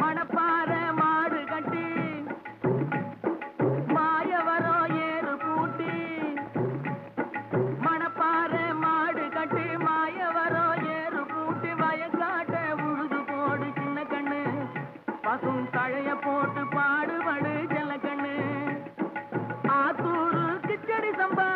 மணப்பாறை மாடு கட்டி மாயவரம் ஏறு பூட்டி மணப்பாறை மாடு கட்டி மாயவரம் ஏறு பூட்டி வயக்காட்ட உழுது போடு சின்ன கண்ணு பசும் தழைய போட்டு பாடுபடு செல்ல கண்ணு ஆத்தூரு கிச்சடி சம்பா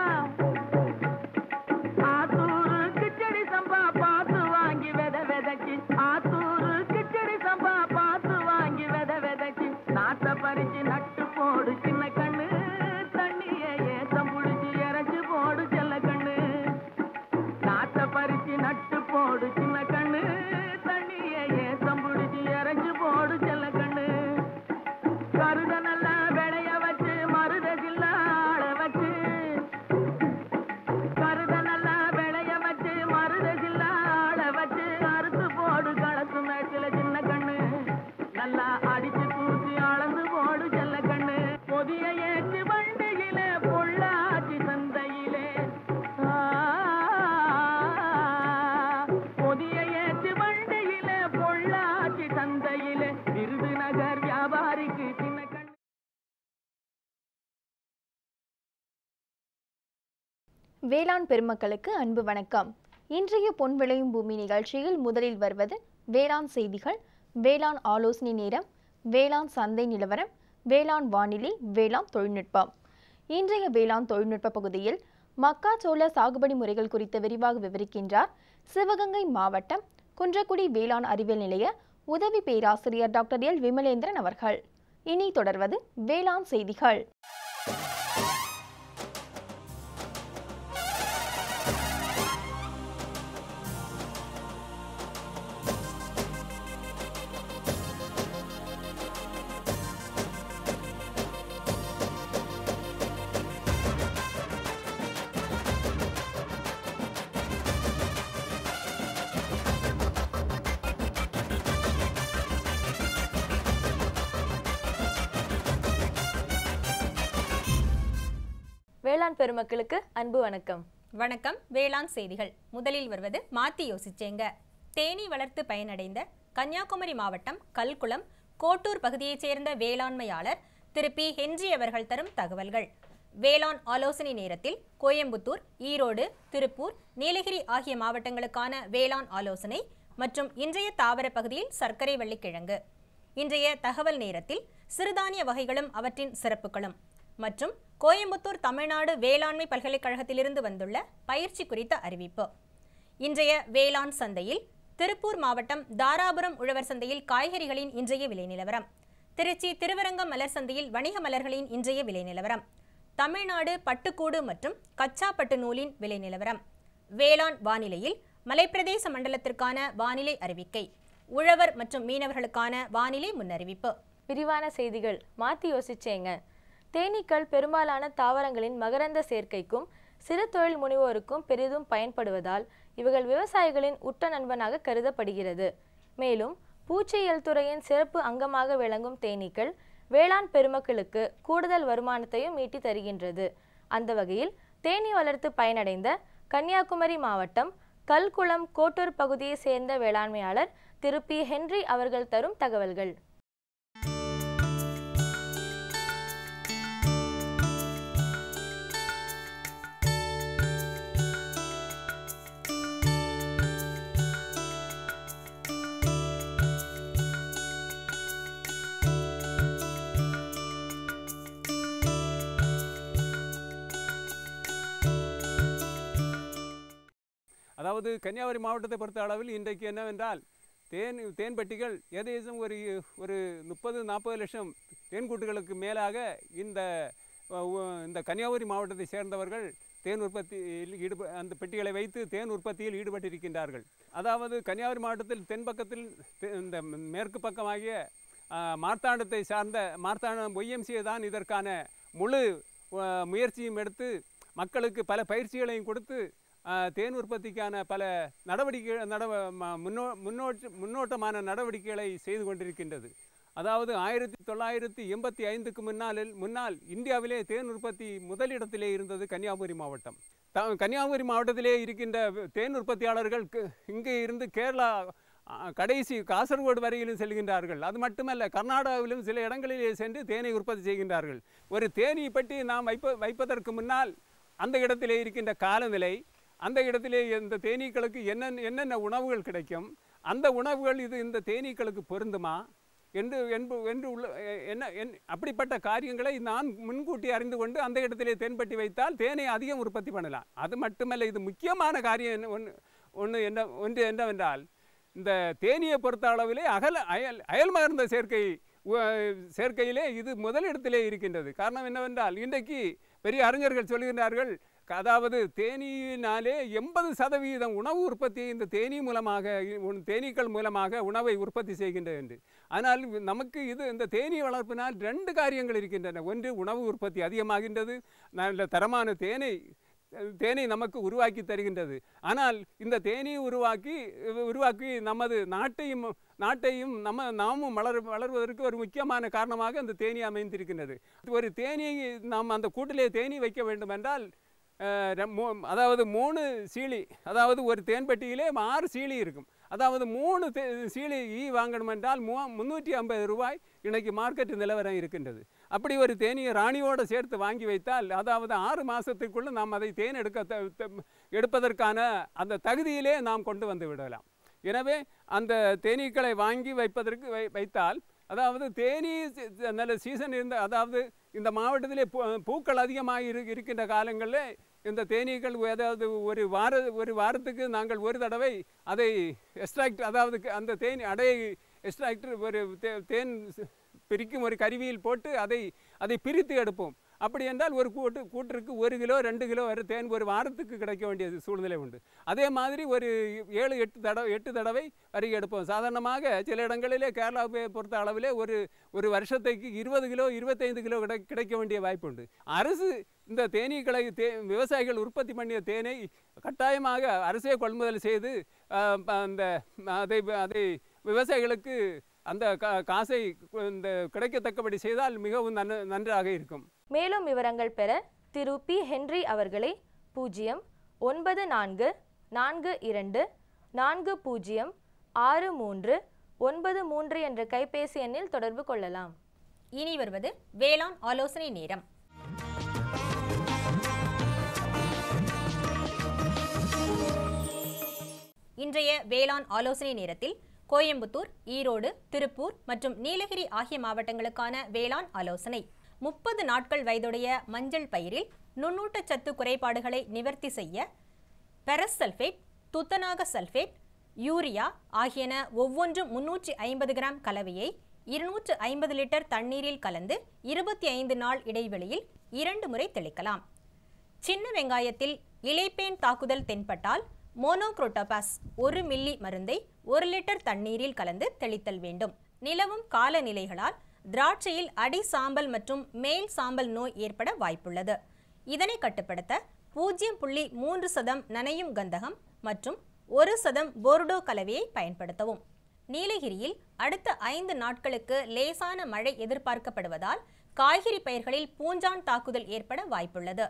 ஆத்தூரு கிச்சடி சம்பா பார்த்து வாங்கி வித விதைச்சி ஆத்தூரு கிச்சடி சம்பா பார்த்து வாங்கி வித விதைச்சி நாட்டை பறிச்சு நட்டு போடு சின்ன கண்ணு தண்ணியை ஏத்தம் புடிச்சு இறைச்சு போடு செல்ல கண்ணு நாட்டை பறிச்சு நட்டு போடு சின்ன கண்ணு தண்ணியை ஏத்தம் புடிச்சு இறைச்சு போடு செல்ல கண்ணு கருத நல்லா விளைய வச்சு மருத சில்லாள வச்சு கருத நல்லா விளைய வச்சு மருத சில்லாள வச்சு அறுத்து போடு களத்து மேட்டில சின்ன கண்ணு நல்லா அடிச்சு தூக்கி அளந்து போடு செல்ல கண்ணு பொதிய ஏற்று வண்டியில பொள்ளாச்சி சந்தையிலே பொதிய ஏற்று வண்டியில பொள்ளாச்சி சந்தையிலே விருதுநகர் வியாபாரிக்கு சின்ன கண்ணு. வேளாண் பெருமக்களுக்கு அன்பு வணக்கம். இன்றைய பொன் விளையும் பூமி நிகழ்ச்சியில் முதலில் வருவது வேளாண் செய்திகள், வேளாண் ஆலோசனை நேரம், வேளாண் சந்தை நிலவரம், வேளாண் வானிலை, வேளாண் தொழில்நுட்பம். இன்றைய வேளாண் தொழில்நுட்ப பகுதியில் மக்காச்சோள சாகுபடி முறைகள் குறித்து விரிவாக விவரிக்கின்றார் சிவகங்கை மாவட்டம் குன்றக்குடி வேளாண் அறிவியல் நிலைய உதவி பேராசிரியர் டாக்டர் எல் விமலேந்திரன் அவர்கள். இனி தொடர்வது வேளாண் செய்திகள். வேளாண் பெருமக்களுக்கு அன்பு வணக்கம். வணக்கம். வேளாண் செய்திகள். முதலில் வருவது மாத்தி யோசிச்சேங்க. தேனீ வளர்த்து பயனடைந்த கன்னியாகுமரி மாவட்டம் கல்குளம் கோட்டூர் பகுதியைச் சேர்ந்த வேளாண்மையாளர் திரு பி ஹென்றி அவர்கள் தரும் தகவல்கள். வேளாண் ஆலோசனை நேரத்தில் கோயம்புத்தூர், ஈரோடு, திருப்பூர், நீலகிரி ஆகிய மாவட்டங்களுக்கான வேளாண் ஆலோசனை மற்றும் இன்றைய தாவர பகுதியில் சர்க்கரை வள்ளிக்கிழங்கு. இன்றைய தகவல் நேரத்தில் சிறுதானிய வகைகளும் அவற்றின் சிறப்புகளும் மற்றும் கோயம்புத்தூர் தமிழ்நாடு வேளாண்மை பல்கலைக்கழகத்திலிருந்து வந்துள்ள பயிற்சி குறித்த அறிவிப்பு. இன்றைய வேளாண் சந்தையில் திருப்பூர் மாவட்டம் தாராபுரம் உழவர் சந்தையில் காய்கறிகளின் இன்றைய விலை நிலவரம், திருச்சி திருவரங்கம் மலர் சந்தையில் வணிக மலர்களின் இன்றைய விலை நிலவரம், தமிழ்நாடு பட்டுக்கூடு மற்றும் கச்சா பட்டு நூலின் விலை நிலவரம், வேளாண் வானிலையில் மலைப்பிரதேச மண்டலத்திற்கான வானிலை அறிவிக்கை, உழவர் மற்றும் மீனவர்களுக்கான வானிலை முன்னறிவிப்பு. விரிவான செய்திகள். மாத்தி யோசிச்சேங்க. தேனீக்கள் பெரும்பாலான தாவரங்களின் மகரந்த சேர்க்கைக்கும் சிறு தொழில் முனைவோருக்கும் பெரிதும் பயன்படுவதால் இவர்கள் விவசாயிகளின் உற்ற நண்பனாக கருதப்படுகிறது. மேலும் பூச்சியியல் துறையின் சிறப்பு அங்கமாக விளங்கும் தேனீக்கள் வேளாண் பெருமக்களுக்கு கூடுதல் வருமானத்தையும் ஈட்டி தருகின்றது. அந்த வகையில் தேனீ வளர்த்து பயனடைந்த கன்னியாகுமரி மாவட்டம் கல்குளம் கோட்டூர் பகுதியை சேர்ந்த வேளாண்மையாளர் திரு பி ஹென்றி அவர்கள் தரும் தகவல்கள். அதாவது கன்னியாகுமரி மாவட்டத்தை பொறுத்த அளவில் இன்றைக்கு என்னவென்றால் தேன் பெட்டிகள் ஏதேசம் ஒரு 30-40 லட்சம் தேன்கூட்டுகளுக்கு மேலாக இந்த கன்னியாகுமரி மாவட்டத்தை சேர்ந்தவர்கள் தேன் உற்பத்தியில் அந்த பெட்டிகளை வைத்து தேன் உற்பத்தியில் ஈடுபட்டிருக்கின்றார்கள். அதாவது கன்னியாகுமரி மாவட்டத்தில் தென்பக்கத்தில் இந்த மேற்கு பக்கமாகிய மார்த்தாண்டத்தை சார்ந்த மார்த்தாண்டம் ஒய்எம்சிஏ தான் இதற்கான முழு முயற்சியும் எடுத்து மக்களுக்கு பல பயிற்சிகளையும் கொடுத்து தேன் உற்பத்திக்கான பல முன்னோட்டமான நடவடிக்கைகளை செய்து கொண்டிருக்கின்றது. அதாவது 1985க்கு முன்னால் இந்தியாவிலே தேன் உற்பத்தி முதலிடத்திலே இருந்தது கன்னியாகுமரி மாவட்டம். கன்னியாகுமரி மாவட்டத்திலே இருக்கின்ற தேன் உற்பத்தியாளர்கள் இங்கே இருந்து கேரளா கடைசி காசர்கோடு வரையிலும் செல்கின்றார்கள். அது மட்டுமல்ல, கர்நாடகாவிலும் சில இடங்களிலே சென்று தேனை உற்பத்தி செய்கின்றார்கள். ஒரு தேனீ பெட்டி நாம் வைப்பதற்கு முன்னால் அந்த இடத்திலே இருக்கின்ற காலநிலை, அந்த இடத்திலே இந்த தேனீக்களுக்கு என்னென்ன உணவுகள் கிடைக்கும், அந்த உணவுகள் இந்த தேனீக்களுக்கு பொருந்துமா என்று உள்ள அப்படிப்பட்ட காரியங்களை நான் முன்கூட்டி அறிந்து கொண்டு அந்த இடத்திலே தேன்பட்டி வைத்தால் தேனை அதிகம் உற்பத்தி பண்ணலாம். அது மட்டுமல்ல, இது முக்கியமான காரியம் ஒன்று என்னவென்றால், இந்த தேனியை பொறுத்த அளவிலே அயல் மகர்ந்த சேர்க்கையிலே இது முதலிடத்திலே இருக்கின்றது. காரணம் என்னவென்றால், இன்றைக்கு பெரிய அறிஞர்கள் சொல்கின்றார்கள், அதாவது தேனீயினாலே 80% உணவு உற்பத்தியை இந்த தேனீக்கள் மூலமாக உணவை உற்பத்தி செய்கின்றது என்று. ஆனால் நமக்கு இந்த தேனீ வளர்ப்பினால் 2 காரியங்கள் இருக்கின்றன. ஒன்று, உணவு உற்பத்தி அதிகமாகின்றது, நல்ல தரமான தேனை நமக்கு உருவாக்கி தருகின்றது. ஆனால் இந்த தேனீ உருவாக்கி நமது நாட்டையும் நாமும் வளர்வதற்கு ஒரு முக்கியமான காரணமாக அந்த தேனீ அமைந்திருக்கின்றது. ஒரு தேனீ நாம் அந்த கூட்டிலே தேனீ வைக்க வேண்டும் என்றால், அதாவது 3 சீலி, அதாவது ஒரு தேன்பட்டியிலே 6 சீலி இருக்கும். அதாவது 3 சீலி வாங்கணும் என்றால் 350 ரூபாய் இன்றைக்கு மார்க்கெட் நிலவரம் இருக்கின்றது. அப்படி ஒரு தேனியை ராணியோடு சேர்த்து வாங்கி வைத்தால், அதாவது 6 மாதத்துக்குள்ளே நாம் அதை தேன் எடுப்பதற்கான அந்த தகுதியிலே நாம் கொண்டு வந்து விடலாம். எனவே அந்த தேனீக்களை வாங்கி வைத்தால், அதாவது தேனீ நல்ல சீசன் அதாவது இந்த மாவட்டத்திலே பூக்கள் அதிகமாக இருக்கின்ற காலங்களில் இந்த தேனீக்கள் ஏதாவது ஒரு வாரத்துக்கு நாங்கள் ஒரு தடவை அதை எக்ஸ்ட்ராக்ட், அதாவது அந்த அடையை எக்ஸ்ட்ராக்டர் தேன் பிரிக்கும் ஒரு கருவியில் போட்டு அதை பிரித்து எடுப்போம். அப்படி என்றால் ஒரு கூட்டிற்கு 1 கிலோ 2 கிலோ வரை தேன் ஒரு வாரத்துக்கு கிடைக்க வேண்டிய சூழ்நிலை உண்டு. அதே மாதிரி ஒரு 7-8 தடவை வரை எடுப்போம். சாதாரணமாக சில இடங்களிலே கேரளாவை பொறுத்த அளவிலே ஒரு வருஷத்துக்கு 20 கிலோ 25 கிலோ கிடைக்க வேண்டிய வாய்ப்பு உண்டு. அரசு இந்த தேனீக்களை விவசாயிகள் உற்பத்தி பண்ணிய தேனை கட்டாயமாக அரசே கொள்முதல் செய்து அதை விவசாயிகளுக்கு அந்த காசை கிடைக்கத்தக்கபடி செய்தால் மிகவும் நன்றாக இருக்கும். மேலும் விவரங்கள் பெற திரு பி. ஹென்றி அவர்களை 09442406393 என்ற கைபேசி எண்ணில் தொடர்பு கொள்ளலாம். இனி வருவது வேளாண் ஆலோசனை நேரம். இன்றைய வேளாண் ஆலோசனை நேரத்தில் கோயம்புத்தூர், ஈரோடு, திருப்பூர் மற்றும் நீலகிரி ஆகிய மாவட்டங்களுக்கான வேளாண் ஆலோசனை. 30 நாட்கள் வயதுடைய மஞ்சள் பயிரில் நுண்ணூட்டச்சத்து குறைபாடுகளை நிவர்த்தி செய்ய பெரஸ் சல்ஃபேட், துத்தநாக சல்ஃபேட், யூரியா ஆகியன ஒவ்வொன்றும் 350 கிராம் கலவையை 250 லிட்டர் தண்ணீரில் கலந்து 25 நாள் இடைவெளியில் 2 முறை தெளிக்கலாம். சின்ன வெங்காயத்தில் இலைப்பேன் தாக்குதல் தென்பட்டால் மோனோக்ரோட்டோபாஸ் 1 மில்லி மருந்தை 1 லிட்டர் தண்ணீரில் கலந்து தெளித்தல் வேண்டும். நிலவும் காலநிலைகளால் திராட்சையில் அடி சாம்பல் மற்றும் மேல் சாம்பல் நோய் ஏற்பட வாய்ப்புள்ளது. இதனை கட்டுப்படுத்த 0.3% நனையும் கந்தகம் மற்றும் 1% போர்டோ கலவையை பயன்படுத்தவும். நீலகிரியில் அடுத்த 5 நாட்களுக்கு லேசான மழை எதிர்பார்க்கப்படுவதால் காய்கறி பயிர்களில் பூஞ்சான் தாக்குதல் ஏற்பட வாய்ப்புள்ளது.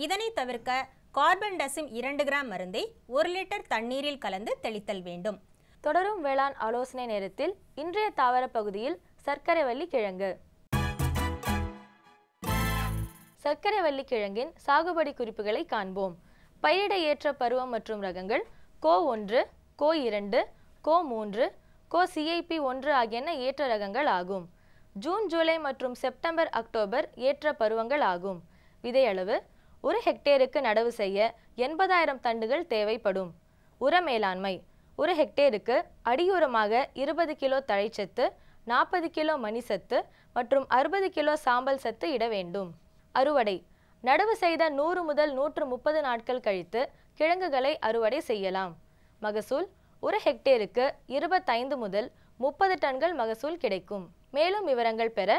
இதனை தவிர்க்க கார்பன்டசிம் 2 கிராம் மருந்தை 1 லிட்டர் தண்ணீரில் கலந்து தெளித்தல் வேண்டும். தொடரும் வேளாண் ஆலோசனை நேரத்தில் இன்றைய தாவர பகுதியில் சர்க்கரைவள்ளி கிழங்கு. சர்க்கரைவள்ளி கிழங்கின் சாகுபடி குறிப்புகளை காண்போம். பயிரிட ஏற்ற பருவம் மற்றும் ரகங்கள் கோ1, கோ2, கோ3, CIP1 ஆகியன ஏற்ற ரகங்கள் ஆகும். ஜூன், ஜூலை மற்றும் செப்டம்பர், அக்டோபர் ஏற்ற பருவங்கள் ஆகும். விதையளவு 1 ஹெக்டேருக்கு நடவு செய்ய 80,000 தண்டுகள் தேவைப்படும். உர மேலாண்மை: 1 ஹெக்டேருக்கு அடியுரமாக 20 கிலோ தழைச்சத்து, 40 கிலோ மணிசத்து மற்றும் 60 கிலோ சாம்பல் சத்து இட வேண்டும். அறுவடை: நடவு செய்த 100 முதல் 130 நாட்கள் கழித்து கிழங்குகளை அறுவடை செய்யலாம். மகசூல்: 1 ஹெக்டேருக்கு 25 முதல் 30 டன்கள் மகசூல் கிடைக்கும். மேலும் விவரங்கள் பெற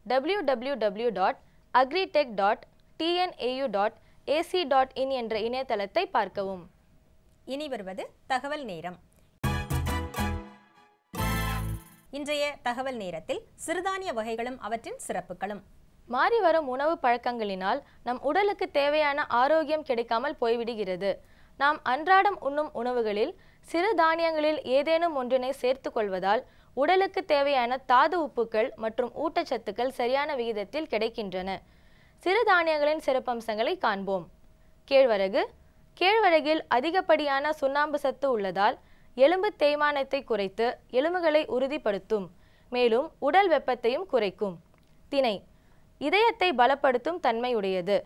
www.agritech.tnau.ac.in என்ற இணையதளத்தை பார்க்கவும். இனி வருவது தகவல் நேரம். இன்றைய தகவல் நேரத்தில் சிறுதானிய வகைகளும் அவற்றின் சிறப்புகளும். மாறி வரும் உணவு பழக்கங்களினால் நம் உடலுக்கு தேவையான ஆரோக்கியம் கிடைக்காமல் போய்விடுகிறது. நாம் அன்றாடம் உண்ணும் உணவுகளில் சிறு தானியங்களில் ஏதேனும் ஒன்றினை சேர்த்து கொள்வதால் உடலுக்கு தேவையான தாது உப்புக்கள் மற்றும் ஊட்டச்சத்துக்கள் சரியான விகிதத்தில் கிடைக்கின்றன. சிறு தானியங்களின் சிறப்பம்சங்களை காண்போம். கேழ்வரகு. கேழ்வரகில் அதிகப்படியான சுண்ணாம்பு சத்து உள்ளதால் எலும்பு தேய்மானத்தை குறைத்து எலும்புகளை உறுதிப்படுத்தும், மேலும் உடல் வெப்பத்தையும் குறைக்கும். திணை. இதயத்தை பலப்படுத்தும் தன்மையுடையது.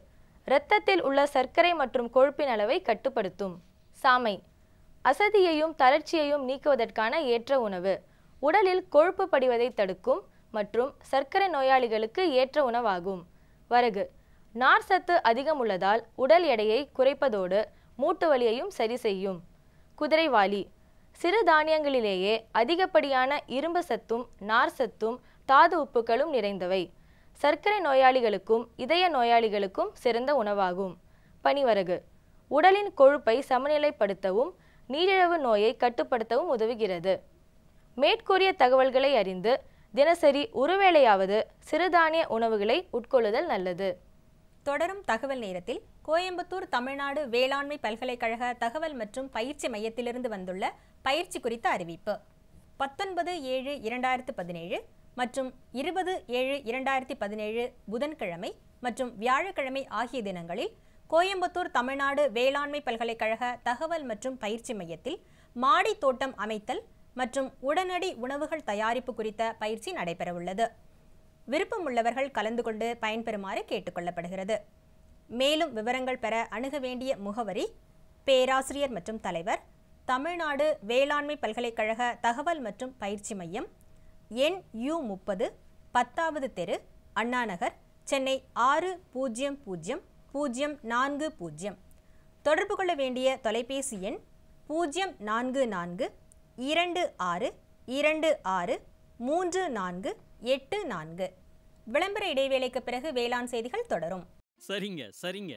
இரத்தத்தில் உள்ள சர்க்கரை மற்றும் கொழுப்பின் அளவை கட்டுப்படுத்தும். சாமை. அசதியையும் தளர்ச்சியையும் நீக்குவதற்கான ஏற்ற உணவு. உடலில் கொழுப்பு படிவதை தடுக்கும் மற்றும் சர்க்கரை நோயாளிகளுக்கு ஏற்ற உணவாகும். வரகு. நார் சத்து அதிகம் உள்ளதால் உடல் எடையை குறைப்பதோடு மூட்டு வலியையும் சரி செய்யும். குதிரைவாலி. சிறு தானியங்களிலேயே அதிகப்படியான இரும்பு சத்தும் நார் சத்தும் தாது உப்புகளும் நிறைந்தவை. சர்க்கரை நோயாளிகளுக்கும் இதய நோயாளிகளுக்கும் சிறந்த உணவாகும். பனிவரகு. உடலின் கொழுப்பை சமநிலைப்படுத்தவும் நீரிழிவு நோயை கட்டுப்படுத்தவும் உதவுகிறது. மேற்கூறிய தகவல்களை அறிந்து தினசரி ஒருவேளையாவது சிறுதானிய உணவுகளை உட்கொள்ளுதல் நல்லது. தொடரும் தகவல் நேரத்தில் கோயம்புத்தூர் தமிழ்நாடு வேளாண்மை பல்கலைக்கழக தகவல் மற்றும் பயிற்சி மையத்திலிருந்து வந்துள்ள பயிற்சி குறித்த அறிவிப்பு. 19/7/2017 மற்றும் 20/7/2017 புதன்கிழமை மற்றும் வியாழக்கிழமை ஆகிய தினங்களில் கோயம்புத்தூர் தமிழ்நாடு வேளாண்மை பல்கலைக்கழக தகவல் மற்றும் பயிற்சி மையத்தில் மாடி தோட்டம் அமைத்தல் மற்றும் உடனடி உணவுகள் தயாரிப்பு குறித்த பயிற்சி நடைபெறவுள்ளது. விருப்பமுள்ளவர்கள் கலந்து கொண்டு பயன்பெறுமாறு கேட்டுக்கொள்ளப்படுகிறது. மேலும் விவரங்கள் பெற அணுக வேண்டிய முகவரி: பேராசிரியர் மற்றும் தலைவர், தமிழ்நாடு வேளாண்மை பல்கலைக்கழக தகவல் மற்றும் பயிற்சி மையம், எண் U30, 10வது தெரு, அண்ணா நகர், சென்னை 600040. தொடர்பு கொள்ள வேண்டிய தொலைபேசி எண் 0442626384. விளம்பர இடைவேளைக்கு பிறகு வேளாண் செய்திகள் தொடரும். சரிங்க சரிங்க.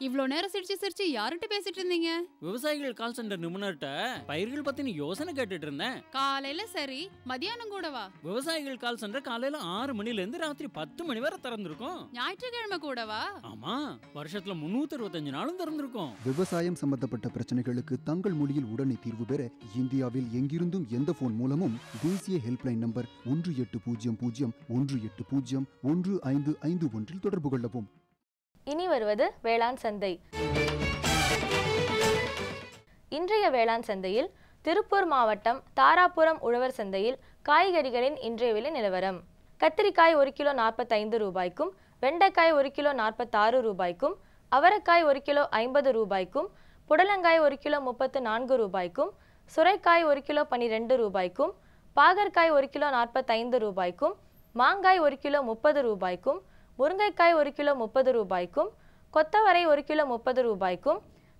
இவ்ளோ நேரம் சிரிச்சு யார்கிட்ட பேசிட்டு இருந்தீங்க? விவசாயிகள் கால் சென்டர் நிபுணர்கிட்ட பயிர்கள் பத்தின யோசனை கேட்டுட்டு இருந்தேன். காலையில சரி, மதியானம் கூடவா? விவசாயிகள் கால் சென்டர் காலையில 6 மணில இருந்து ராத்திரி 10 மணி வரை திறந்திருக்கும். ஞாயிற்றுக்கிழமை கூடவா? ஆமா, வருஷத்துல 365 நாளும் திறந்திருக்கும். விவசாயம் சம்பந்தப்பட்ட பிரச்சனைகளுக்கு தங்கள் மொழியில் உடனே தீர்வு பெற இந்தியாவில் எங்கிருந்தும் எந்த போன் மூலமும் தேசிய ஹெல்ப்லைன் நம்பர் 1800-180-1551 தொடர்பு கொள்ளவும். இனி வருவது வேளாண் சந்தை. இன்றைய வேளாண் சந்தையில் திருப்பூர் மாவட்டம் தாராபுரம் உழவர் சந்தையில் காய்கறிகளின் இன்றைய விலை நிலவரம். கத்திரிக்காய் 1 கிலோ 45 ரூபாய்க்கும், வெண்டைக்காய் 1 கிலோ 46 ரூபாய்க்கும், அவரைக்காய் 1 கிலோ 50 ரூபாய்க்கும், புடலங்காய் 1 கிலோ 34 ரூபாய்க்கும், சுரைக்காய் 1 கிலோ 12 ரூபாய்க்கும், பாகற்காய் 1 கிலோ 45 ரூபாய்க்கும், மாங்காய் 1 கிலோ 30 ரூபாய்க்கும், முருங்கைக்காய் 1 கிலோ 30 ரூபாய்க்கும், கொத்தவரை 1 கிலோ 30 ரூபாய்க்கும்,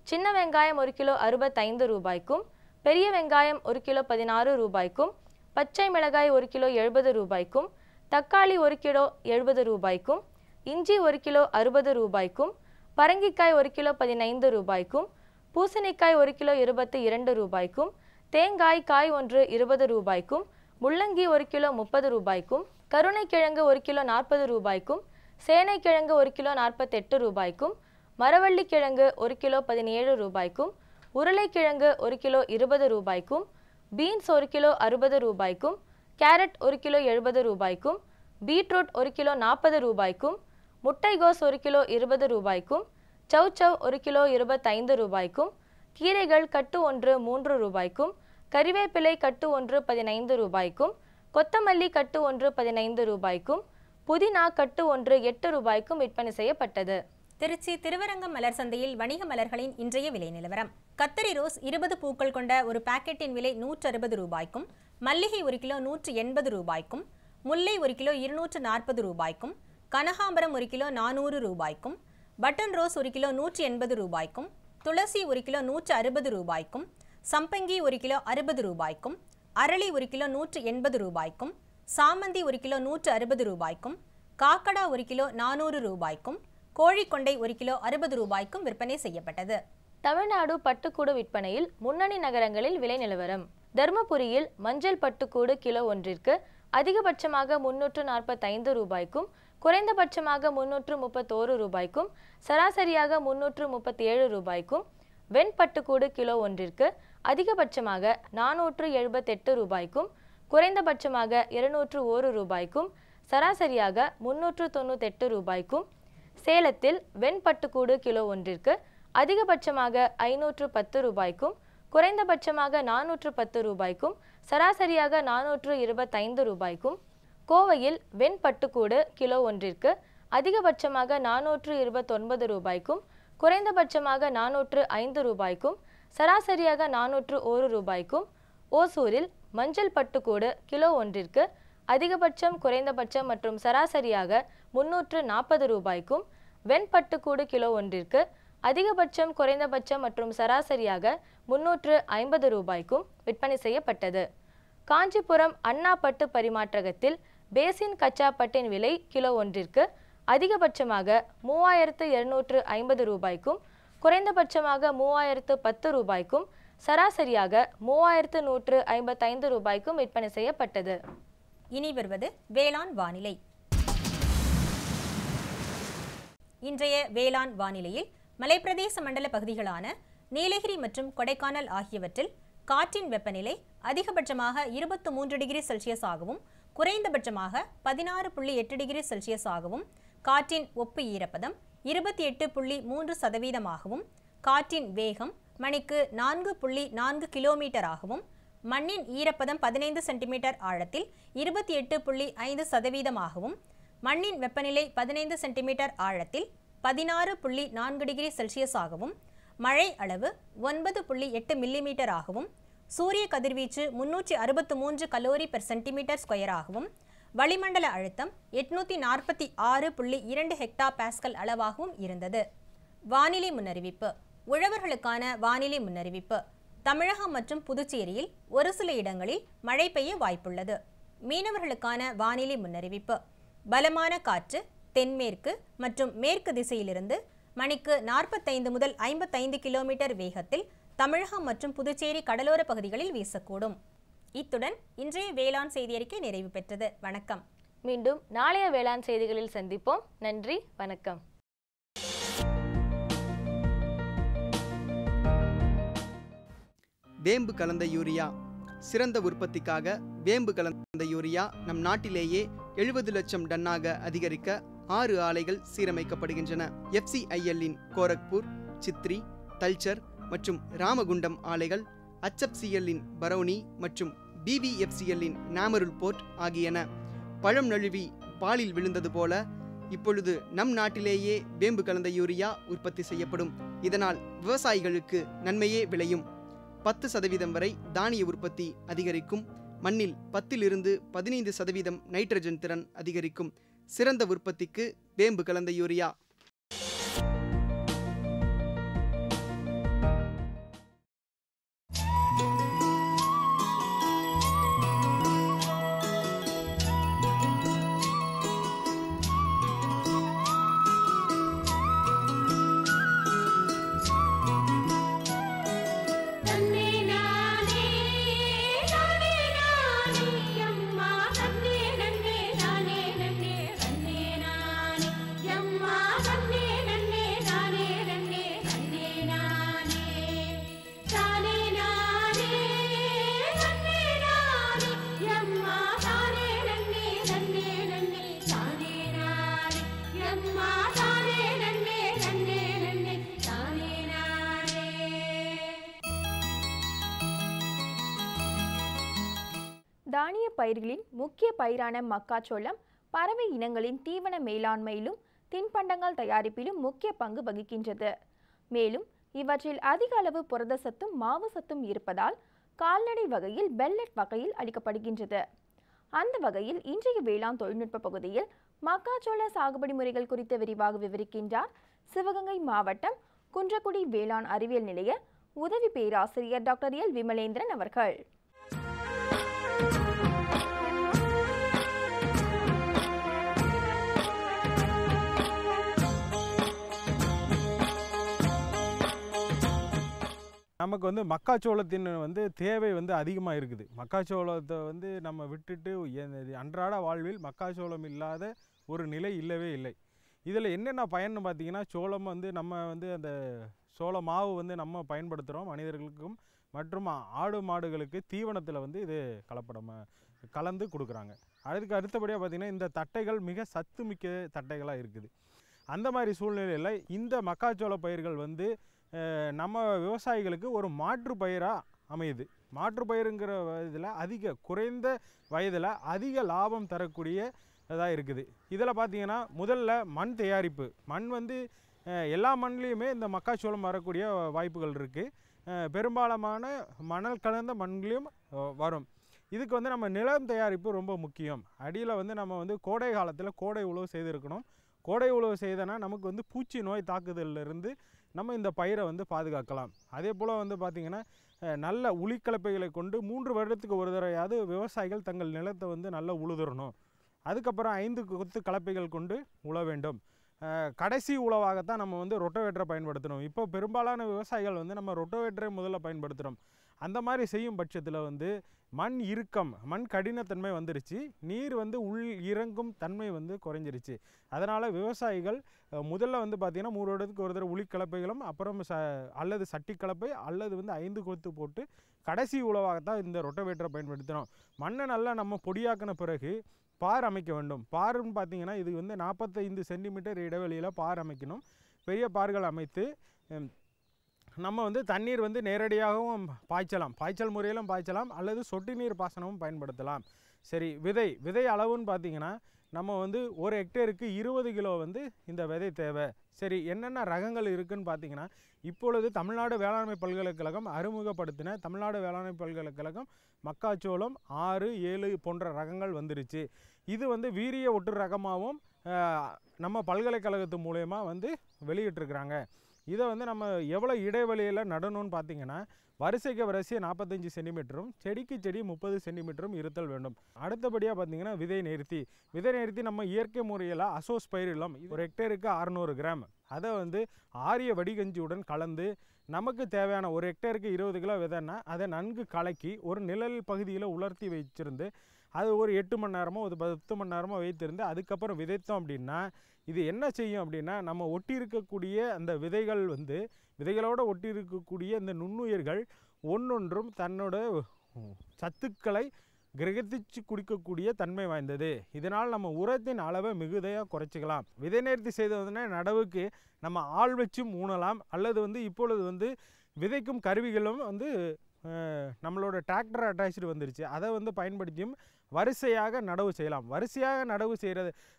சின்ன வெங்காயம் 1 கிலோ 65 ரூபாய்க்கும், பெரிய வெங்காயம் 1 கிலோ 16 ரூபாய்க்கும், பச்சை மிளகாய் 1 கிலோ 70 ரூபாய்க்கும், தக்காளி 1 கிலோ 70 ரூபாய்க்கும், இஞ்சி 1 கிலோ 60 ரூபாய்க்கும், பரங்கிக்காய் 1 கிலோ 15 ரூபாய்க்கும், பூசணிக்காய் 1 கிலோ 22 ரூபாய்க்கும், தேங்காய் காய் ஒன்று 20 ரூபாய்க்கும், முள்ளங்கி 1 கிலோ 30 ரூபாய்க்கும், கருணைக்கிழங்கு 1 கிலோ 40 ரூபாய்க்கும், சேனைக்கிழங்கு 1 கிலோ 48 ரூபாய்க்கும், மரவள்ளிக்கிழங்கு 1 கிலோ 17 ரூபாய்க்கும், உருளைக்கிழங்கு 1 கிலோ 20 ரூபாய்க்கும், பீன்ஸ் 1 கிலோ 60 ரூபாய்க்கும், கேரட் 1 கிலோ 70 ரூபாய்க்கும், பீட்ரூட் 1 கிலோ 40 ரூபாய்க்கும், முட்டைகோஸ் 1 கிலோ 20 ரூபாய்க்கும், சௌச்சவ் 1 கிலோ 25 ரூபாய்க்கும், கீரைகள் கட்டு ஒன்று 3 ரூபாய்க்கும், கறிவேப்பிலை கட்டு ஒன்று 15 ரூபாய்க்கும், கொத்தமல்லி கட்டு ஒன்று 15 ரூபாய்க்கும், புதினா கட்டு ஒன்று 8 ரூபாய்க்கும் விற்பனை செய்யப்பட்டது. திருச்சி திருவரங்கம் மலர் சந்தையில் வணிக மலர்களின் இன்றைய விலை நிலவரம். கத்தரி ரோஸ் 20 பூக்கள் கொண்ட ஒரு பாக்கெட்டின் விலை 160 ரூபாய்க்கும், மல்லிகை 1 கிலோ 180 ரூபாய்க்கும், முல்லை 1 கிலோ 240 ரூபாய்க்கும், கனகாம்பரம் 1 கிலோ 400 ரூபாய்க்கும், பட்டன் ரோஸ் 1 கிலோ 180 ரூபாய்க்கும், துளசி 1 கிலோ 160 ரூபாய்க்கும், சம்பங்கி 1 கிலோ 60 ரூபாய்க்கும், அரளி 1 கிலோ 180 ரூபாய்க்கும், சாமந்தி 1 கிலோ 160 ரூபாய்க்கும், காக்கடா 1 கிலோ 400 ரூபாய்க்கும், கோழிக்கொண்டை 1 கிலோ 60 ரூபாய்க்கும் விற்பனை செய்யப்பட்டது. தமிழ்நாடு பட்டுக்கூடு விற்பனையில் முன்னணி நகரங்களில் விலை நிலவரம். தர்மபுரியில் மஞ்சள் பட்டுக்கூடு கிலோ ஒன்றிற்கு அதிகபட்சமாக 345 ரூபாய்க்கும், குறைந்தபட்சமாக 331 ரூபாய்க்கும், சராசரியாக 337 ரூபாய்க்கும், வெண்பட்டுக்கூடு கிலோ ஒன்றிற்கு அதிகபட்சமாக 478 ரூபாய்க்கும் குறைந்தபட்சமாக 201 ரூபாய்க்கும் சராசரியாக 398 ரூபாய்க்கும், சேலத்தில் வெண்பட்டுக்கூடு கிலோ ஒன்றிற்கு அதிகபட்சமாக 510 ரூபாய்க்கும் குறைந்தபட்சமாக 410 ரூபாய்க்கும் சராசரியாக 425 ரூபாய்க்கும், கோவையில் வெண்பட்டுக்கூடு கிலோ ஒன்றிற்கு அதிகபட்சமாக 429 ரூபாய்க்கும் குறைந்தபட்சமாக 405 ரூபாய்க்கும் சராசரியாக 401 ரூபாய்க்கும், ஓசூரில் மஞ்சள் பட்டுக்கூடு கிலோ ஒன்றிற்கு அதிகபட்சம் குறைந்தபட்சம் மற்றும் சராசரியாக 340 ரூபாய்க்கும், வெண்பட்டுக்கூடு கிலோ ஒன்றிற்கு அதிகபட்சம் குறைந்தபட்சம் மற்றும் சராசரியாக 350 ரூபாய்க்கும் விற்பனை செய்யப்பட்டது. காஞ்சிபுரம் அண்ணா பட்டு பரிமாற்றகத்தில் பேசின் கச்சா பட்டின் விலை கிலோ ஒன்றிற்கு அதிகபட்சமாக 3250 ரூபாய்க்கும் குறைந்தபட்சமாக 3010 ரூபாய்க்கும் சராசரியாக 3155 ரூபாய்க்கும் விற்பனை செய்யப்பட்டது. இனி வருவது வேளாண் வானிலை. இன்றைய வேளாண் வானிலையில் மலைப்பிரதேச மண்டல பகுதிகளான நீலகிரி மற்றும் கொடைக்கானல் ஆகியவற்றில் காற்றின் வெப்பநிலை அதிகபட்சமாக 23 டிகிரி செல்சியஸ் ஆகவும் குறைந்தபட்சமாக 16.8 டிகிரி செல்சியஸ் ஆகவும், காற்றின் ஒப்பு ஈரப்பதம் 28.3% காற்றின் வேகம் மணிக்கு 4.4 கிலோமீட்டர் ஆகவும், மண்ணின் ஈரப்பதம் 15 சென்டிமீட்டர் ஆழத்தில் 28.5% ஆகவும், மண்ணின் வெப்பநிலை 15 சென்டிமீட்டர் ஆழத்தில் 16.4 டிகிரி செல்சியஸ் ஆகவும், மழை அளவு 9.8 மில்லிமீட்டர் ஆகவும், சூரிய கதிர்வீச்சு 363 கலோரி பெர் சென்டிமீட்டர் ஸ்கொயர் ஆகவும், வளிமண்டல அழுத்தம் 846.2 ஹெக்டா பாஸ்கல் அளவாகவும் இருந்தது. வானிலை முன்னறிவிப்பு. உழவர்களுக்கான வானிலை முன்னறிவிப்பு. தமிழகம் மற்றும் புதுச்சேரியில் ஒரு சில இடங்களில் மழை பெய்ய வாய்ப்புள்ளது. மீனவர்களுக்கான வானிலை முன்னறிவிப்பு. பலமான காற்று தென்மேற்கு மற்றும் மேற்கு திசையிலிருந்து மணிக்கு 45 முதல் 55 கிலோமீட்டர் வேகத்தில் தமிழகம் மற்றும் புதுச்சேரி கடலோர பகுதிகளில் வீசக்கூடும். இத்துடன் இன்றைய வேளாண் செய்தியறிக்கை நிறைவு பெற்றது. வணக்கம். மீண்டும் நாளைய வேளாண் செய்திகளில் சந்திப்போம். நன்றி, வணக்கம். வேம்பு கலந்த யூரியா. சிறந்த உற்பத்திக்காக வேம்பு கலந்த யூரியா நம் நாட்டிலேயே 70 லட்சம் டன்னாக அதிகரிக்க 6 ஆலைகள் சீரமைக்கப்படுகின்றன. FCIL-இன் கோரக்பூர், சித்ரி, தல்ச்சர் மற்றும் ராமகுண்டம் ஆலைகள், HFCL-இன் பரௌனி மற்றும் BVFCL-இன் நாமருல் போர்ட் ஆகியன. பழம் நழுவி பாலில் விழுந்தது போல இப்பொழுது நம் நாட்டிலேயே வேம்பு கலந்த யூரியா உற்பத்தி செய்யப்படும். இதனால் விவசாயிகளுக்கு நன்மையே விளையும். 10% வரை தானிய உற்பத்தி அதிகரிக்கும். மண்ணில் 10 to 15% நைட்ரஜன் திறன் அதிகரிக்கும். சிறந்த உற்பத்திக்கு வேம்பு கலந்த யூரியா. தானிய பயிர்களின் முக்கிய பயிரான மக்காச்சோளம் பறவை இனங்களின் தீவன மேலாண்மையிலும் தின்பண்டங்கள் தயாரிப்பிலும் முக்கிய பங்கு வகிக்கின்றது. மேலும் இவற்றில் அதிக அளவு புரத சத்தும் மாவு சத்தும் இருப்பதால் கால்நடை வகையில் பெல்லட் வகையில் அளிக்கப்படுகின்றது. அந்த வகையில் இன்றைய வேளாண் தொழில்நுட்ப பகுதியில் மக்காச்சோள சாகுபடி முறைகள் குறித்து விரிவாக விவரிக்கின்றார் சிவகங்கை மாவட்டம் குன்றக்குடி வேளாண் அறிவியல் நிலைய உதவி பேராசிரியர் டாக்டர் எல் விமலேந்திரன் அவர்கள். நமக்கு மக்காச்சோளத்தின் தேவை அதிகமாக இருக்குது. மக்காச்சோளத்தை நம்ம விட்டுட்டு அன்றாட வாழ்வில் மக்காச்சோளம் இல்லாத ஒரு நிலை இல்லவே இல்லை. இதில் என்னென்ன பயன்னு பார்த்தீங்கன்னா, சோளம் நம்ம அந்த சோள மாவு நம்ம பயன்படுத்துகிறோம். மனிதர்களுக்கும் மற்றும் ஆடு மாடுகளுக்கு தீவனத்தில் வந்து இது கலந்து கொடுக்குறாங்க. அதுக்கு அடுத்தபடியாக பார்த்திங்கன்னா இந்த தட்டைகள் மிக சத்துமிக்க தட்டைகளாக இருக்குது. அந்த மாதிரி சூழ்நிலையில் இந்த மக்காச்சோள பயிர்கள் வந்து நம்ம விவசாயிகளுக்கு ஒரு மாற்று பயிராக அமையுது. மாற்று பயிருங்கிற இதில் குறைந்த வயதில் அதிக லாபம் தரக்கூடிய இதாக இருக்குது. இதில் பார்த்திங்கன்னா முதல்ல மண் தயாரிப்பு. மண் வந்து எல்லா மண்லேயுமே இந்த மக்காச்சோளம் வரக்கூடிய வாய்ப்புகள் இருக்குது. பெரும்பாலான மணல் கலந்த மண்களையும் வரும். இதுக்கு வந்து நம்ம நிலம் தயாரிப்பு ரொம்ப முக்கியம். அடியில் வந்து நம்ம வந்து கோடை காலத்தில் கோடை உழவு செய்திருக்கணும். கோடை உழவு செய்தனா நமக்கு வந்து பூச்சி நோய் தாக்குதலிருந்து நம்ம இந்த பயிரை வந்து பாதுகாக்கலாம். அதே போல் வந்து பார்த்திங்கன்னா நல்ல உளிக்கலப்பைகளை கொண்டு 3 வருடத்துக்கு ஒரு தடவையாவது விவசாயிகள் தங்கள் நிலத்தை வந்து நல்லா உழுதுறணும். அதுக்கப்புறம் 5 கொத்து கலப்பைகள் கொண்டு உழ வேண்டும். கடைசி உழவாகத்தான் நம்ம வந்து ரொட்டோவேட்டரை பயன்படுத்தணும். இப்போ பெரும்பாலான விவசாயிகள் வந்து நம்ம ரொட்டோவேட்டரை முதல்ல பயன்படுத்துகிறோம். அந்த மாதிரி செய்யும் பட்சத்தில் வந்து மண் இறுக்கம், மண் கடினத்தன்மை வந்துருச்சு. நீர் வந்து உள் இறங்கும் தன்மை வந்து குறைஞ்சிருச்சு. அதனால் விவசாயிகள் முதல்ல வந்து பார்த்திங்கன்னா 3 வருடத்துக்கு ஒரு தடவை உளிக்கலப்பைகளும் அப்புறம் அல்லது சட்டி கலப்பை அல்லது வந்து 5 கொத்து போட்டு கடைசி உழவாகத்தான் இந்த ரொட்டோவேட்டரை பயன்படுத்தணும். மண்ணை நல்லா நம்ம பொடியாக்கின பிறகு பார் அமைக்க வேண்டும். பாருன்னு பார்த்திங்கன்னா இது வந்து 45 சென்டிமீட்டர் இடைவெளியில் பார் அமைக்கணும். பெரிய பார்கள் அமைத்து நம்ம வந்து தண்ணீர் வந்து நேரடியாகவும் பாய்ச்சலாம், பாய்ச்சல் முறையிலும் பாய்ச்சலாம் அல்லது சொட்டு நீர் பாசனமும் பயன்படுத்தலாம். சரி, விதை அளவுன்னு பார்த்திங்கன்னா நம்ம வந்து ஒரு ஹெக்டேருக்கு 20 கிலோ வந்து இந்த விதை தேவை. சரி, என்னென்ன ரகங்கள் இருக்குதுன்னு பார்த்திங்கன்னா இப்பொழுது தமிழ்நாடு வேளாண்மை பல்கலைக்கழகம் அறிமுகப்படுத்தின தமிழ்நாடு வேளாண்மை பல்கலைக்கழகம் மக்காச்சோளம் 6, 7 போன்ற ரகங்கள் வந்துருச்சு. இது வந்து வீரிய ஒட்டு ரகமாகவும் நம்ம பல்கலைக்கழகத்து மூலயமா வந்து வெளியிட்டிருக்கிறாங்க. இதை வந்து நம்ம எவ்வளோ இடைவெளியில் நடணும்னு பார்த்திங்கன்னா வரிசைக்கு வரிசை 45 சென்டிமீட்டரும் செடிக்கு செடி 30 சென்டிமீட்டரும் இருத்தல் வேண்டும். அடுத்தபடியாக பார்த்திங்கன்னா விதை நிறுத்தி நம்ம இயற்கை முறையில் அசோஸ்பைரிலம் ஒரு ஹெக்டேருக்கு 600 கிராம் அதை வந்து ஆரிய வடிகஞ்சியுடன் கலந்து நமக்கு தேவையான ஒரு ஹெக்டேருக்கு 20 கிலோ விதைன்னா அதை நன்கு கலக்கி ஒரு நிழல் பகுதியில் உலர்த்தி வச்சிருந்து அது ஒரு 8 மணி நேரமோ ஒரு 10 மணி நேரமோ வைத்திருந்து அதுக்கப்புறம் விதைத்தோம் அப்படின்னா இது என்ன செய்யும் அப்படின்னா நம்ம ஒட்டி இருக்கக்கூடிய அந்த விதைகள் வந்து விதைகளோடு ஒட்டி இருக்கக்கூடிய இந்த நுண்ணுயிர்கள் ஒன்றொன்றும் தன்னோட சத்துக்களை கிரகிச்சு குடிக்கக்கூடிய தன்மை வாய்ந்தது. இதனால் நம்ம உரத்தின் அளவை மிகுதியாக குறைச்சிக்கலாம். விதை நேர்த்தி செய்ததுன்னா நடவுக்கு நம்ம ஆள் வச்சும் ஊனலாம் அல்லது வந்து இப்பொழுது வந்து விதைக்கும் கருவிகளும் வந்து நம்மளோட டிராக்டர் அட்டாச்சு வந்துருச்சு. அதை வந்து பயன்படுத்தியும் வரிசையாக நடவு செய்யலாம்.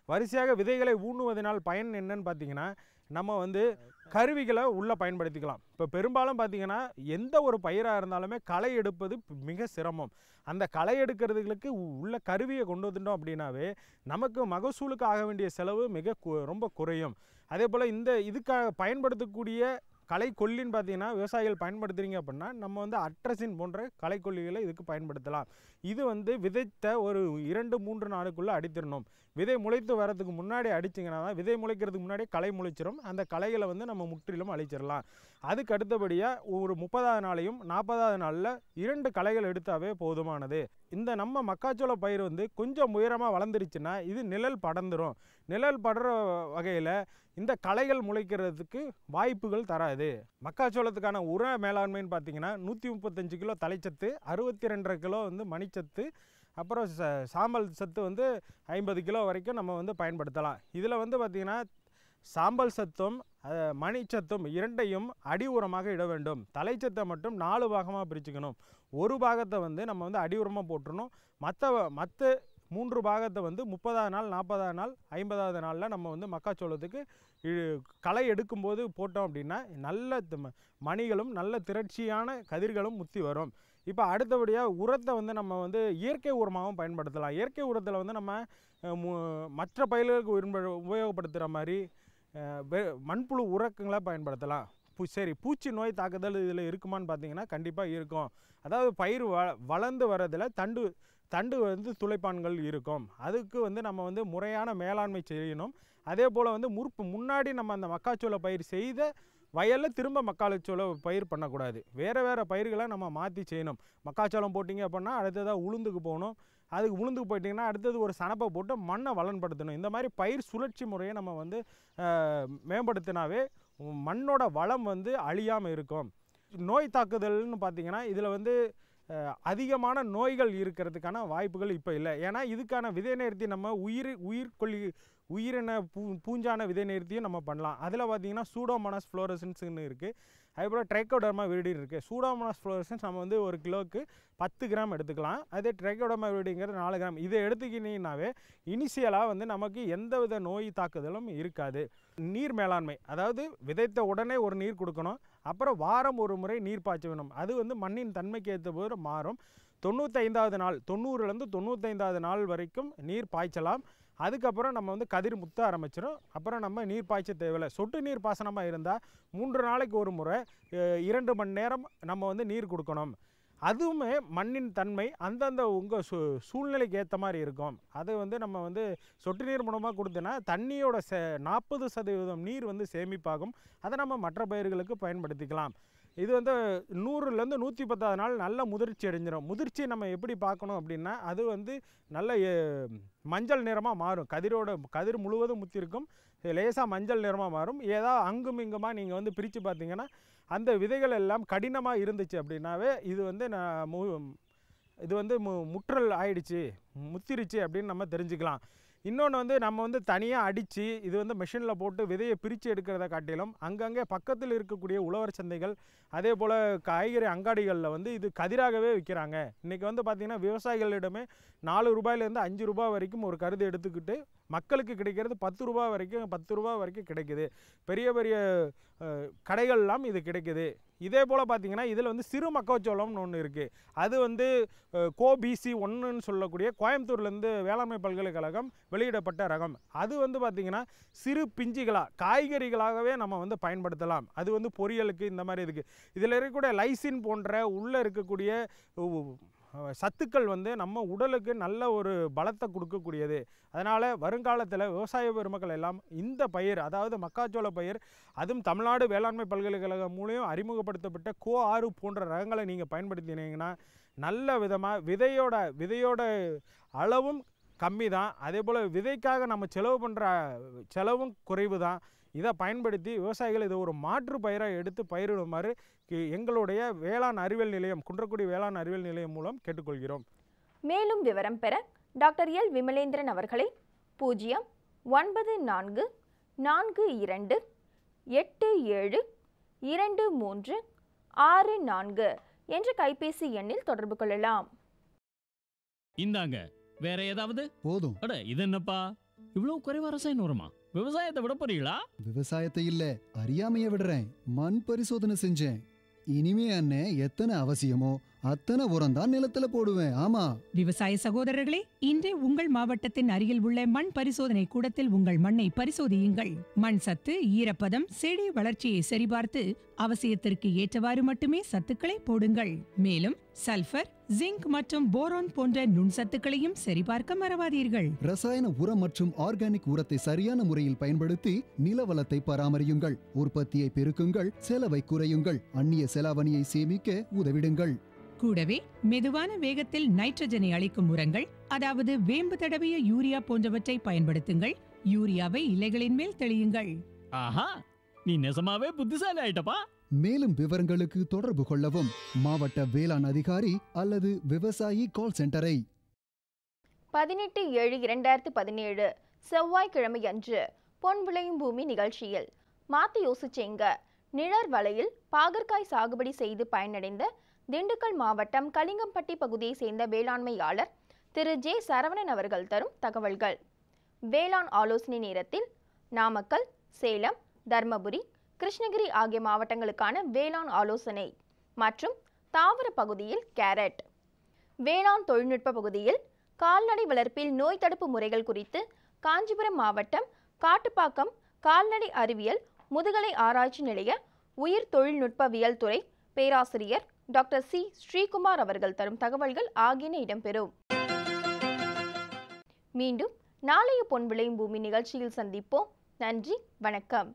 வரிசையாக விதைகளை ஊனுவதனால் பயன் என்னன்னு பார்த்திங்கன்னா நம்ம வந்து கருவிகளை உள்ளே பயன்படுத்திக்கலாம். இப்போ பெரும்பாலும் பார்த்திங்கன்னா எந்த ஒரு பயிராக இருந்தாலுமே களை எடுப்பது மிக சிரமம். அந்த களை எடுக்கிறதுகளுக்கு உள்ள கருவியை கொண்டு வந்துட்டோம் அப்படின்னாவே நமக்கு மகசூலுக்கு ஆக வேண்டிய செலவு ரொம்ப குறையும். அதே போல் இதுக்காக பயன்படுத்தக்கூடிய களைக்கொல்லின்னு பார்த்திங்கன்னா விவசாயிகள் பயன்படுத்துகிறீங்க அப்படின்னா நம்ம வந்து அட்ரசின் போன்ற களைக்கொல்லிகளை இதுக்கு பயன்படுத்தலாம். இது வந்து விதைத்த ஒரு 2-3 நாளுக்குள்ளே அடித்திடணும். விதை முளைத்து வரதுக்கு முன்னாடி அடிச்சிங்கன்னா தான் விதை முளைக்கிறதுக்கு முன்னாடி களை முளைச்சிடும். அந்த களைகளை வந்து நம்ம முற்றிலும் அழிச்சிடலாம். அதுக்கு அடுத்தபடியாக ஒரு 30ஆவது நாளையும் 40ஆவது நாளில் 2 களைகள் எடுத்தாவே போதுமானது. இந்த நம்ம மக்காச்சோள பயிர் வந்து கொஞ்சம் உயரமாக வளர்ந்துருச்சுன்னா இது நிழல் படர்ந்துடும். நிழல் படுற வகையில் இந்த களைகள் முளைக்கிறதுக்கு வாய்ப்புகள் தராது. மக்காச்சோளத்துக்கான உர மேலாண்மைன்னு பார்த்திங்கன்னா 135 கிலோ தலைச்சத்து, 62.5 கிலோ வந்து மணிச்சத்து, அப்புறம் சாம்பல் சத்து வந்து 50 கிலோ வரைக்கும் நம்ம வந்து பயன்படுத்தலாம். இதில் வந்து பார்த்திங்கன்னா சாம்பல் சத்தும் மணிச்சத்தும் இரண்டையும் அடி உரமாக இட வேண்டும். தலைச்சத்தை மட்டும் 4 பாகமாக பிரிச்சுக்கணும். ஒரு பாகத்தை வந்து நம்ம வந்து அடி உரமாக போட்டுருணும். மற்ற 3 பாகத்தை வந்து 30ஆவது நாள், 40ஆவது நாள், 50ஆவது நாளில் நம்ம வந்து மக்காச்சோளத்துக்கு களை எடுக்கும்போது போட்டோம் அப்படின்னா நல்ல மணிகளும் நல்ல திரட்சியான கதிர்களும் முத்தி வரும். இப்போ அடுத்தபடியாக உரத்தை வந்து நம்ம வந்து இயற்கை உரமாகவும் பயன்படுத்தலாம். இயற்கை உரத்தில் வந்து நம்ம மற்ற பயிர்களுக்கு உபயோகப்படுத்துகிற மாதிரி மண்புழு உரங்களை பயன்படுத்தலாம். சரி, பூச்சி நோய் தாக்குதல் இதில் இருக்குமான்னு பார்த்தீங்கன்னா கண்டிப்பாக இருக்கும். அதாவது பயிர் வளர்ந்து வரதில் தண்டு வந்து துளைப்பான்கள் இருக்கும். அதுக்கு வந்து நம்ம வந்து முறையான மேலாண்மை செய்யணும். அதே போல் வந்து முன்னாடி நம்ம அந்த மக்காச்சோள பயிர் செய்த வயலில் திரும்ப மக்காச்சோள பயிர் பண்ணக்கூடாது. வேறு பயிர்களை நம்ம மாற்றி செய்யணும். மக்காச்சோளம் போட்டிங்க அப்படின்னா அடுத்ததாக உளுந்துக்கு போகணும். அதுக்கு உளுந்துக்கு போயிட்டிங்கன்னா அடுத்தது ஒரு சனப்பை போட்டு மண்ணை வளன்படுத்தணும். இந்த மாதிரி பயிர் சுழற்சி முறையை நம்ம வந்து மேம்படுத்தினாவே மண்ணோட வளம் வந்து அழியாமல் இருக்கும். நோய் தாக்குதல்னு பார்த்தீங்கன்னா இதில் வந்து அதிகமான நோய்கள் இருக்கிறதுக்கான வாய்ப்புகள் இப்போ இல்லை. ஏன்னா இதுக்கான விதை நேர்த்தி நம்ம உயிரின பூஞ்சான விதை நேர்த்தியும் நம்ம பண்ணலாம். அதில் பார்த்தீங்கன்னா சூடோமோனாஸ் ஃப்ளோரசன்ஸ்னு இருக்குது. அதுபோல் ட்ரைக்கோடர்மா விரிடின்னு இருக்குது. சூடோமோனாஸ் ஃப்ளோரசன்ஸ் நம்ம வந்து ஒரு கிலோவுக்கு 10 கிராம் எடுத்துக்கலாம். அதே ட்ரைக்கோடர்மா விரிடிங்கிறது 4 கிராம். இதை எடுத்துக்கினீங்கன்னாவே இனிஷியலாக வந்து நமக்கு எந்தவித நோய் தாக்குதலும் இருக்காது. நீர் மேலாண்மை, அதாவது விதைத்த உடனே ஒரு நீர் கொடுக்கணும், அப்புறம் வாரம் ஒரு முறை நீர் பாய்ச்ச வேணும். அது வந்து மண்ணின் தன்மைக்கு ஏற்ற போது மாறும். 95வது நாள் 90லேருந்து 95வது நாள் வரைக்கும் நீர் பாய்ச்சலாம். அதுக்கப்புறம் நம்ம வந்து கதிர் முத்த ஆரம்பிச்சிடும். அப்புறம் நம்ம நீர் பாய்ச்ச தேவையில்லை. சொட்டு நீர் பாசனமாக இருந்தால் 3 நாளைக்கு ஒரு முறை 2 மணி நேரம் நம்ம வந்து நீர் கொடுக்கணும். அதுவுமே மண்ணின் தன்மை அந்தந்த உங்கள் சூழ்நிலைக்கு ஏற்ற மாதிரி இருக்கும். அது வந்து நம்ம வந்து சொட்டு நீர் மூலமாக கொடுத்தோன்னா தண்ணியோட 40% நீர் வந்து சேமிப்பாகும். அதை நம்ம மற்ற பயிர்களுக்கு பயன்படுத்திக்கலாம். இது வந்து 100லேருந்து 110 நாள் நல்ல முதிர்ச்சி அடைஞ்சிடும். முதிர்ச்சி நம்ம எப்படி பார்க்கணும் அப்படின்னா அது வந்து நல்ல மஞ்சள் நிறமாக மாறும். கதிர் முழுவதும் முத்திருக்கும், லேசாக மஞ்சள் நிறமாக மாறும். ஏதாவது அங்கும் இங்குமாக நீங்கள் வந்து பிரித்து பார்த்தீங்கன்னா அந்த விதைகள் எல்லாம் கடினமாக இருந்துச்சு அப்படின்னாவே இது வந்து முற்றல் ஆயிடுச்சு, முத்திருச்சு அப்படின்னு நம்ம தெரிஞ்சுக்கலாம். இன்னொன்று வந்து நம்ம வந்து தனியாக அடித்து இது வந்து மிஷினில் போட்டு விதையை பிரித்து எடுக்கிறத காட்டிலும் அங்கங்கே பக்கத்தில் இருக்கக்கூடிய உழவர் சந்தைகள் அதே போல் காய்கறி அங்காடிகளில் வந்து இது கதிராகவே விற்கிறாங்க. இன்றைக்கி வந்து பார்த்திங்கன்னா விவசாயிகளிடமே 4 ரூபாயிலேருந்து 5 ரூபா வரைக்கும் ஒரு கருது எடுத்துக்கிட்டு மக்களுக்கு கிடைக்கிறது 10 ரூபா வரைக்கும் கிடைக்குது. பெரிய பெரிய கடைகள்லாம் இது கிடைக்குது. இதே போல் பார்த்திங்கன்னா இதில் வந்து சிறு மக்காச்சோளம்னு ஒன்று இருக்குது. அது வந்து கோபிசி 1ன்னு சொல்லக்கூடிய கோயம்புத்தூர்லேருந்து வேளாண்மை பல்கலைக்கழகம் வெளியிடப்பட்ட ரகம். அது வந்து பார்த்திங்கன்னா சிறு பிஞ்சுகளாக காய்கறிகளாகவே நம்ம வந்து பயன்படுத்தலாம். அது வந்து பொரியலுக்கு இந்த மாதிரி இருக்குது. இதில் இருக்கக்கூடிய லைசின் போன்ற உள்ளே இருக்கக்கூடிய சத்துக்கள் வந்து நம்ம உடலுக்கு நல்ல ஒரு பலத்தை கொடுக்கக்கூடியது. அதனால் வருங்காலத்தில் விவசாய பெருமக்கள் எல்லாம் இந்த பயிர், அதாவது மக்காச்சோள பயிர், அதுவும் தமிழ்நாடு வேளாண்மை பல்கலைக்கழகம் மூலம் அறிமுகப்படுத்தப்பட்ட கோ 6 போன்ற ரகங்களை நீங்கள் பயன்படுத்தினீங்கன்னா நல்ல விதமாக விதையோட அளவும் கம்மி தான். அதே போல் விதைக்காக நம்ம செலவு பண்ணுற செலவும் குறைவு தான். இதை பயன்படுத்தி விவசாயிகள் இதை ஒரு மாற்று பயிராக எடுத்து பயிரிடுமாறு எங்களுடைய வேளாண் அறிவியல் நிலையம், குன்றக்குடி வேளாண் அறிவியல் நிலையம் மூலம் கேட்டுக்கொள்கிறோம். மேலும் விவரம் பெற டாக்டர் எல் விமலேந்திரன் அவர்களை 09442872364 என்ற கைபேசி எண்ணில் தொடர்பு கொள்ளலாம். இந்தாங்க, வேற ஏதாவது? போதும். அட இது என்னப்பா இவ்வளவு குறைவா ரசாயனம் வருமா? விவசாயத்தை விட போறீங்களா? விவசாயத்தை இல்ல, அறியாமைய விடுறேன். மண் பரிசோதனை செஞ்சேன். இனிமே அண்ணே எத்தனை அவசியமோ அத்தனை உரம் தான் நிலத்துல போடுவேன். ஆமா விவசாய சகோதரர்களே, இன்றே உங்கள் மாவட்டத்தின் அருகில் உள்ள மண் பரிசோதனை கூடத்தில் உங்கள் மண்ணை பரிசோதியுங்கள். மண் சத்து, ஈரப்பதம், செடி வளர்ச்சியை சரிபார்த்து அவசியத்திற்கு ஏற்றவாறு மட்டுமே சத்துக்களை போடுங்கள். மேலும் சல்பர், ஜிங்க் மற்றும் போரான் போன்ற நுண்சத்துக்களையும் சரிபார்க்க மறவாதீர்கள். ரசாயன உரம் மற்றும் ஆர்கானிக் உரத்தை சரியான முறையில் பயன்படுத்தி நிலவளத்தை பராமரியுங்கள். உற்பத்தியை பெருக்குங்கள், செலவை குறையுங்கள், அந்நிய செலாவணியை சேமிக்க உதவிடுங்கள். கூடவே மெதுவான வேகத்தில் நைட்ரஜனை அளிக்கும் உரங்கள், அதாவது வேம்பு தடவிய யூரியா போன்றவற்றை பயன்படுத்துங்கள். யூரியாவை இலைகளின் மேல் தெளியுங்கள். ஆஹா, நீ நெசமாவே புத்திசாலி ஆயிட்டப்பா. மேலும் விவரங்களுக்கு தொடர்பு கொள்ளவும் மாவட்ட வேளாண் அதிகாரி அல்லது விவசாயி கால் சென்டரை. 18/7/2017 செவ்வாய்க்கிழமை அன்று பொன் விளையும் பூமி நிகழ்ச்சியில் மாத்தி யோசிச்சேங்க, நிழற் வலையில் பாகற்காய் சாகுபடி செய்து பயனடைந்த திண்டுக்கல் மாவட்டம் கலிங்கம்பட்டி பகுதியை சேர்ந்த வேளாண்மையாளர் திரு ஜே சரவணன் அவர்கள் தரும் தகவல்கள். வேளாண் ஆலோசனை நேரத்தில் நாமக்கல், சேலம், தர்மபுரி, கிருஷ்ணகிரி ஆகிய மாவட்டங்களுக்கான வேளாண் ஆலோசனை மற்றும் தாவர பகுதியில் கேரட், வேளாண் தொழில்நுட்ப பகுதியில் கால்நடை வளர்ப்பில் நோய் தடுப்பு முறைகள் குறித்து காஞ்சிபுரம் மாவட்டம் காட்டுப்பாக்கம் கால்நடை அறிவியல் முதுகலை ஆராய்ச்சி நிலைய உயிர் தொழில்நுட்பவியல் துறை பேராசிரியர் டாக்டர் சி ஸ்ரீகுமார் அவர்கள் தரும் தகவல்கள் ஆகியன இடம்பெறும். மீண்டும் நாளைய பொன் விளையும் பூமி நிகழ்ச்சியில் சந்திப்போம். நன்றி, வணக்கம்.